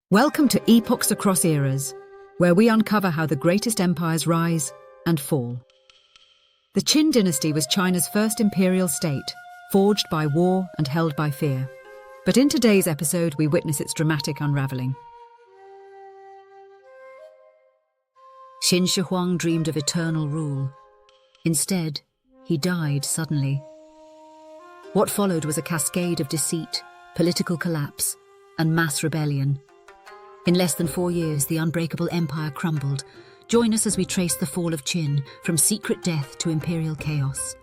Welcome to Epochs Across Eras, where we uncover how the greatest empires rise and fall. The Qin dynasty was China's first imperial state, forged by war and held by fear. But in today's episode, we witness its dramatic unraveling. Qin Shi Huang dreamed of eternal rule. Instead, he died suddenly. What followed was a cascade of deceit, political collapse, and mass rebellion. In less than 4 years, the unbreakable empire crumbled. Join us as we trace the fall of Qin, from secret death to imperial chaos.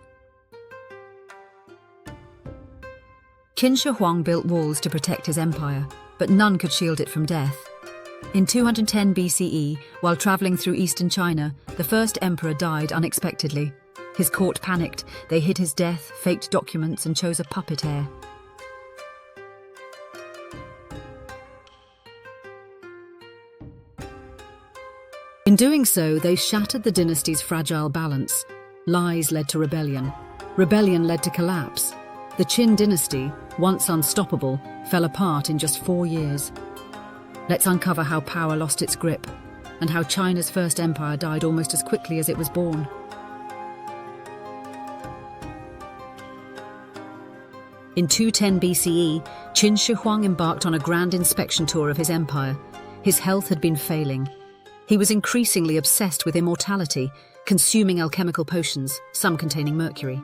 Qin Shi Huang built walls to protect his empire, but none could shield it from death. In 210 BCE, while travelling through eastern China, the first emperor died unexpectedly. His court panicked. They hid his death, faked documents, and chose a puppet heir. In doing so, they shattered the dynasty's fragile balance. Lies led to rebellion. Rebellion led to collapse. The Qin dynasty, once unstoppable, fell apart in just 4 years. Let's uncover how power lost its grip, and how China's first empire died almost as quickly as it was born. In 210 BCE, Qin Shi Huang embarked on a grand inspection tour of his empire. His health had been failing. He was increasingly obsessed with immortality, consuming alchemical potions, some containing mercury.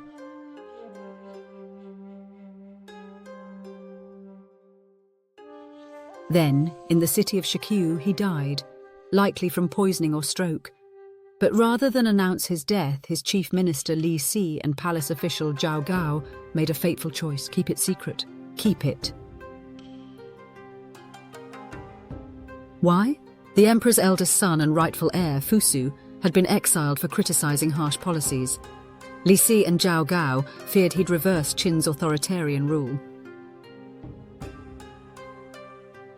Then, in the city of Shikyu, he died, likely from poisoning or stroke. But rather than announce his death, his chief minister Li Si and palace official Zhao Gao made a fateful choice: keep it secret. Keep it. Why? The emperor's eldest son and rightful heir, Fusu, had been exiled for criticizing harsh policies. Li Si and Zhao Gao feared he'd reverse Qin's authoritarian rule.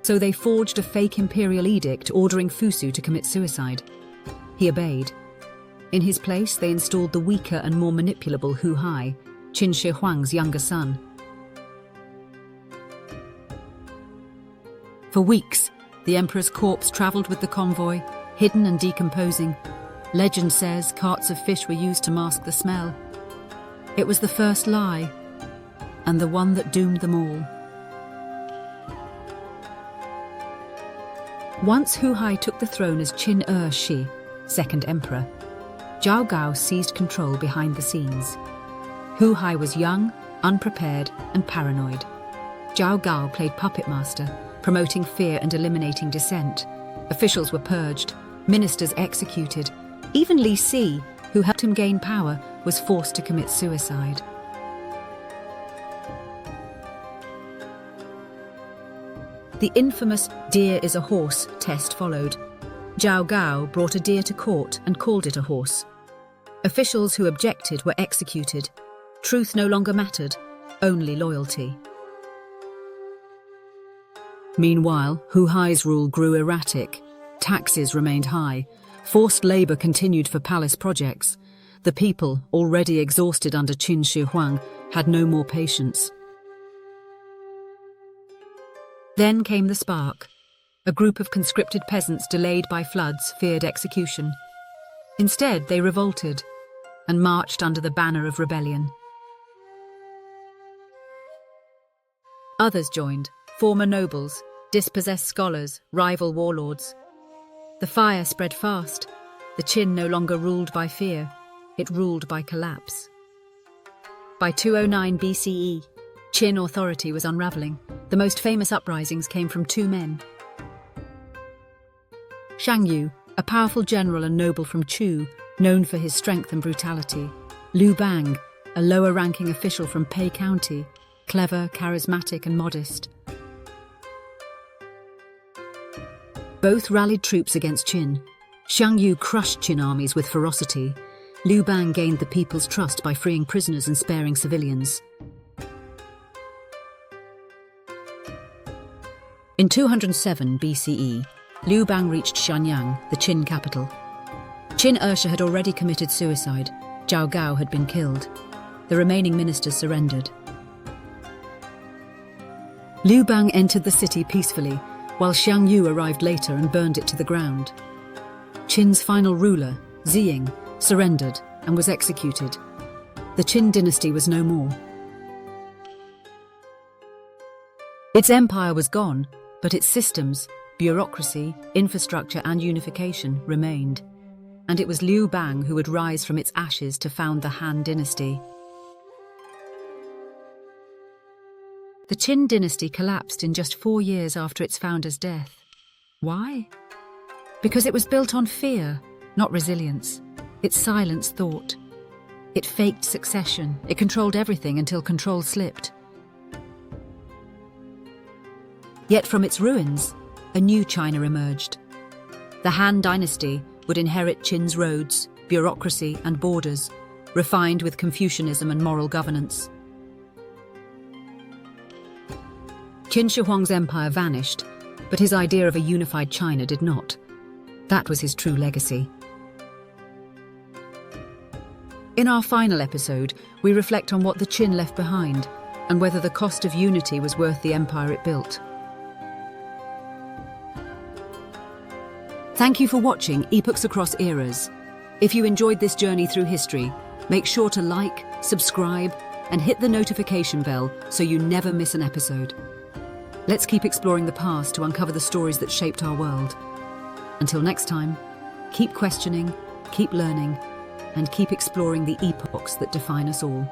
So they forged a fake imperial edict ordering Fusu to commit suicide. He obeyed. In his place, they installed the weaker and more manipulable Hu Hai, Qin Shi Huang's younger son. For weeks, the emperor's corpse travelled with the convoy, hidden and decomposing. Legend says carts of fish were used to mask the smell. It was the first lie, and the one that doomed them all. Once Hu Hai took the throne as Qin Shi, second emperor, Zhao Gao seized control behind the scenes. Hu Hai was young, unprepared, and paranoid. Zhao Gao played puppet master, promoting fear and eliminating dissent. Officials were purged, ministers executed. Even Li Si, who helped him gain power, was forced to commit suicide. The infamous "deer is a horse" test followed. Zhao Gao brought a deer to court and called it a horse. Officials who objected were executed. Truth no longer mattered, only loyalty. Meanwhile, Hu Hai's rule grew erratic. Taxes remained high. Forced labour continued for palace projects. The people, already exhausted under Qin Shi Huang, had no more patience. Then came the spark. A group of conscripted peasants, delayed by floods, feared execution. Instead, they revolted and marched under the banner of rebellion. Others joined. Former nobles, dispossessed scholars, rival warlords. The fire spread fast. The Qin no longer ruled by fear, it ruled by collapse. By 209 BCE, Qin authority was unravelling. The most famous uprisings came from 2 men. Shang Yu, a powerful general and noble from Chu, known for his strength and brutality. Liu Bang, a lower-ranking official from Pei County, clever, charismatic and modest. Both rallied troops against Qin. Shang Yu crushed Qin armies with ferocity. Liu Bang gained the people's trust by freeing prisoners and sparing civilians. In 207 BCE, Liu Bang reached Xianyang, the Qin capital. Qin Shi had already committed suicide. Zhao Gao had been killed. The remaining ministers surrendered. Liu Bang entered the city peacefully, while Xiang Yu arrived later and burned it to the ground. Qin's final ruler, Ziying, surrendered and was executed. The Qin dynasty was no more. Its empire was gone, but its systems, bureaucracy, infrastructure and unification remained. And it was Liu Bang who would rise from its ashes to found the Han dynasty. The Qin dynasty collapsed in just 4 years after its founder's death. Why? Because it was built on fear, not resilience. It silenced thought. It faked succession. It controlled everything until control slipped. Yet from its ruins, a new China emerged. The Han dynasty would inherit Qin's roads, bureaucracy and borders, refined with Confucianism and moral governance. Qin Shi Huang's empire vanished, but his idea of a unified China did not. That was his true legacy. In our final episode, we reflect on what the Qin left behind and whether the cost of unity was worth the empire it built. Thank you for watching Epochs Across Eras. If you enjoyed this journey through history, make sure to like, subscribe, and hit the notification bell so you never miss an episode. Let's keep exploring the past to uncover the stories that shaped our world. Until next time, keep questioning, keep learning, and keep exploring the epochs that define us all.